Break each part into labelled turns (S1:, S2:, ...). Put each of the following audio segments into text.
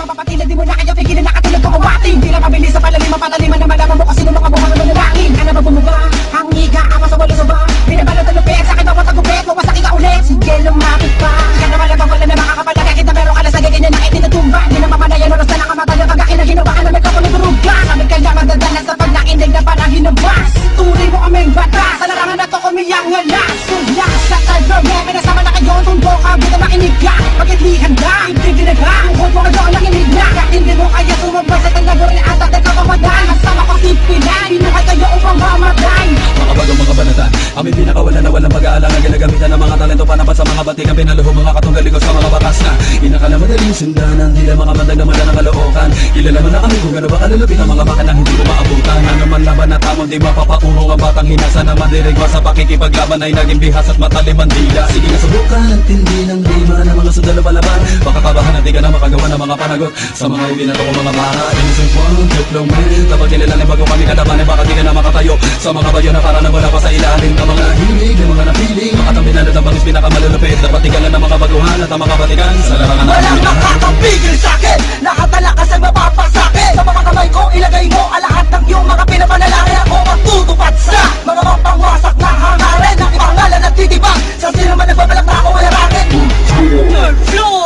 S1: mga papatid, di mo na kaya pigilan, nakatulad ko kawating. Di na mabilis sa palaliman na malaman mo kasi nung mga buhay mo nanalangin. Ano ba bumaba? Ang higa, ako sa wala sa ba? Binabalot ang lupit, sakit bawat ang gupit, mawasakin ka ulit. Sige, lumapit pa. Ika na malabang wala na makakapala, kita merong alas na ganyan na itinutumba. Di na mapanayan, oras na nakamatay ang pag-akin na hinubaan na nagkakulog-ruga. Kami kaya madadalas sa pag nakinig na parang hinabas. Tuloy mo kaming batas, sa larangan na to kumiyang ngalas. Sulas sa talo, may nasama na kayo, tundo ka, buta makinig ka. Bakit di handa? Hindi dinaga, huwag mo kayo nakinig na. Kahit hindi mo kaya sumabay sa talagorin at at nagkapamatay. Masama ko si Pinay, binuhay kayo upang mamatay.
S2: Mga bagong mga banatan, aming pinakawalan na walang pag-aalangan. Ginagamitan ng mga talento panapat sa mga batikan. Pinaluhong mga katunggaligos sa mga batas na inakala madaling sundanan. Di lang mga bandag na ng kalookan. Kilala mo na kami kung gano'n ba kalulupit ang mga makanang hindi ko maabutan. Ano man laban na tamang di mapapaurong ang batang hinasa na madirigwa sa pakikipaglaban ay naging bihas at matalim ang dila. Sige na subukan ang tindi ng lima ng mga sundalo palaban. Baka kabahan at di ka na makagawa ng mga panagot sa mga ibinato ko mga para. Innocent one, diplomat. Kapag kilalanin bago kami kalaban ay baka di ka na makatayo sa mga bayo na para na wala pa sa ilalim ng mga hilig ng mga napiling. Makatambinan at ang bangis pinakamalulupit. Dapat ikalan ng mga baguhan at ang mga batikan sa larangan ng
S3: walang makakapigil sa'kin. Nakatalakas ang mapapasakit. Sa mga kamay ko ilagay mo ang lahat ng iyong mga pinapanalangin. Ako matutupad sa mga mapangwasak na hangarin. Ang ipangalan at titibang sa sino man nagbabalak na ako ay harangin. Nerd flow,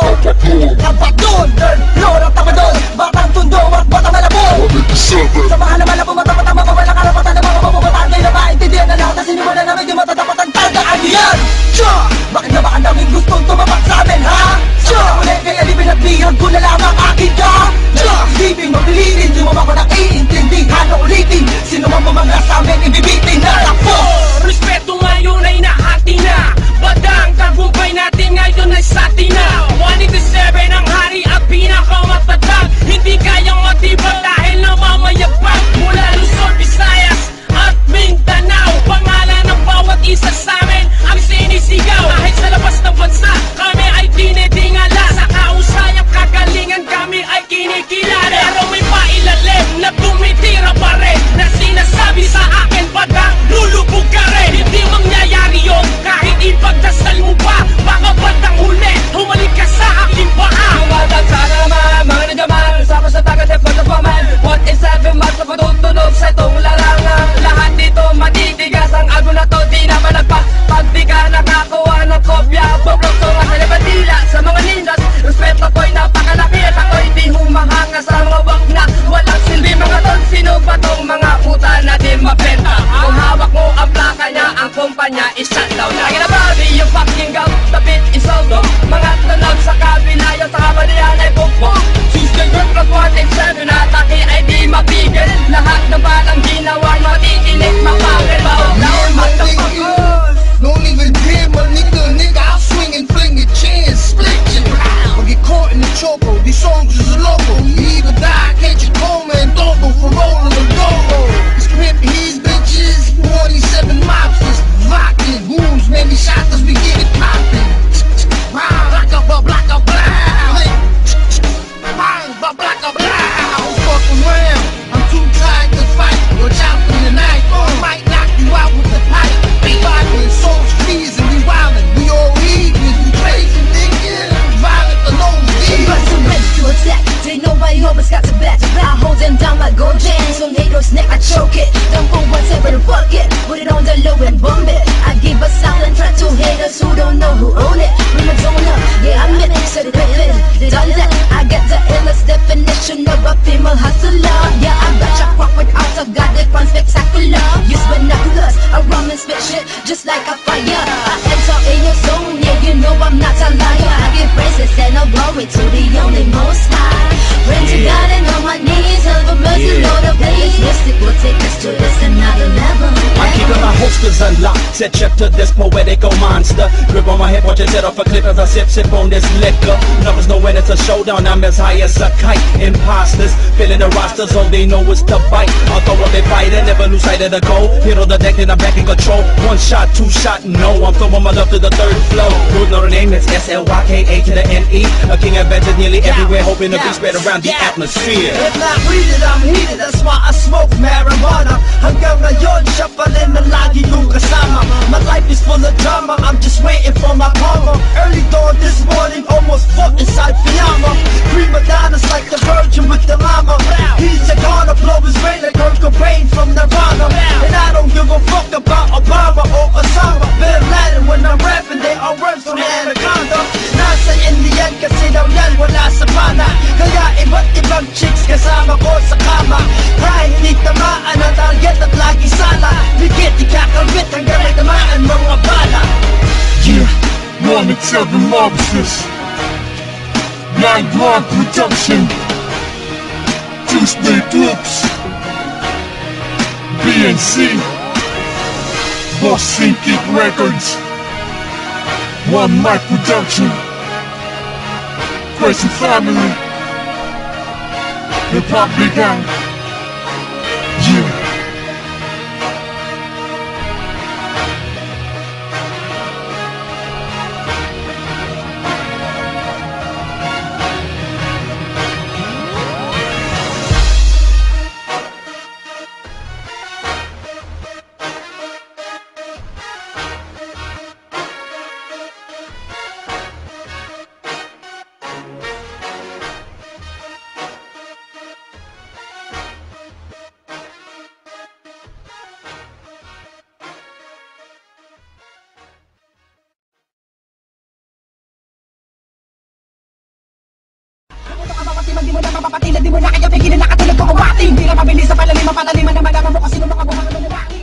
S3: kapatid, nerd flow ng tamadol. Batang tundo at batang malabon. Sa mga malabon matapat ang mga walang karapatan ng mga mabubutan. Ngayon na maintindihan na lahat na sinimulan namin di matatapat ang tandaan yan. Bakit na ba ang daming gustong tumapak sa amin, ha? Uli kaya di pinagbihag ko na lamang akin ka. Isipin mo pilitin, di mo ba ko naiintindihan o ulitin. Sino man mga sa amin ibibitin na ako.
S4: Respeto ngayon ay nahati na. Badang tagumpay natin ngayon ay sa atin na. 187 ang hari at pinakamatatag. Hindi kayang matibag dahil namamayagpag. Mula Luzon, Visayas at Mindanao. Pangalan ng bawat isa sa amin ang sinisigaw. Kahit sa labas ng bansa kami ay dinedingala. Sa kausayang kagalingan kami ay kinikilala. Pero may pailalim na tumitira pa rin na sinasabi sa akin badang lulubog ka rin. Hindi mangyayari yun kahit ipagdasal mo pa. Baka bandang huli humalik ka sa aking paa.
S3: Tumatag sa naman, mga nagaman. Sama sa tagat at pagkapaman. 187 mas na patutunog sa itong larangan. Lahat dito matitigas ang ago na to. Di na malagpa pag di ka nakakuha ng kopya. Boblok to nga sa labandila sa mga ninjas. Respeto ko'y napakalaki at ako'y di humahanga sa mga wag na walang silbi. Mga tol, sino ba tong mga puta na di mabenta? Kung hawak mo ang plaka niya, ang kumpanya is-shutdown na. Kaya na babi yung fucking gout, the beat is so low. Mga tunog sa kabila yung sa kabalihan ay bukbok. Tuesday girl plus 187 na atake ay di mapigil. Lahat ng balang ginawa matiinig mapangil. Bawag down, motherfuckers.
S5: Don't even care, my nigga, I'll swing and fling your chin, split your brow. Or get caught in the choco, these soldiers are local. You either die, catch a coma, and don't go for rolling the go-go. It's pimp, he's bitches, 47 mobsters, locking wounds, many shots as we get it poppin'. Black up, black up, black. Black up, black. Don't fuck around, I'm too tired to fight. Watch out for the knife, might knock you out with the pipe. Vibing, soul trees and we wildin'. We all evenings, we crazy niggas. Violent alone,
S6: Bustin' ready to attack. They know I always got to back. I hold them down like gold chains. Some haters neck, I choke it. Don't go whatever the fuck it. Put it on the low and bomb it. I give a silent threat to haters who don't know who own it. Rumors on up, yeah I'm in it. Said it quickly, they done that. I get the illest definition of a female hustler. Yeah I got your crop without a god from spectacular. Use binoculars, I rum and spit shit just like a fire. I enter in your zone, yeah you know I'm not a liar. I give praises and I glory to the only most high. Pray to God and on my knees, have a mercy Lord of please. Mystic will take us to this another level.
S2: I'm keeping my holsters unlocked. Set check to this poetical monster. Grip on my hip, watch it set off a clip as I sip on this liquor. Numbers know when it's a showdown, I'm as high as a kite. Imposters, filling the rosters, all they know is to bite. Although what they fight and never lose sight of the goal. Hit on the deck and I'm back in control. One shot, two shot, no. I'm throwing my love to the third flow. Who's know the name? It's SLYKA to the NE. A king adventure nearly everywhere, hoping to be spread around the atmosphere.
S3: If not weeded, I'm heated, that's why I smoke marijuana. Hanggang ngayon, siya pa rin na lagi kong kasama. My life is full of drama, I'm just waiting for my karma. Early dawn this morning, almost fucked inside pajama. Prima donnas like the
S5: ng rap and they are worms from anaconda. Nasa Indian kasi daw yan wala sa pana, kaya iba't ibang chicks kasama ko sa kama. Kahit hindi tamaan ang target at lagi sala, bigit ikakalbit hanggang may tamaan mga bala.
S7: Yeah, wanna tell the mobsters, Blind Blonde Production, Tuesday Groups, BNC, Boss Syncing Records, One Mic Production, Crazy Family, Republic Gang. Yeah.
S1: Di mo na mapapatila, di mo na kaya pigilin, nakatulog ko kumati. Hindi na mabilis sa palaliman, palaliman na malaman mo kasi nung mga bumangon na lalaki.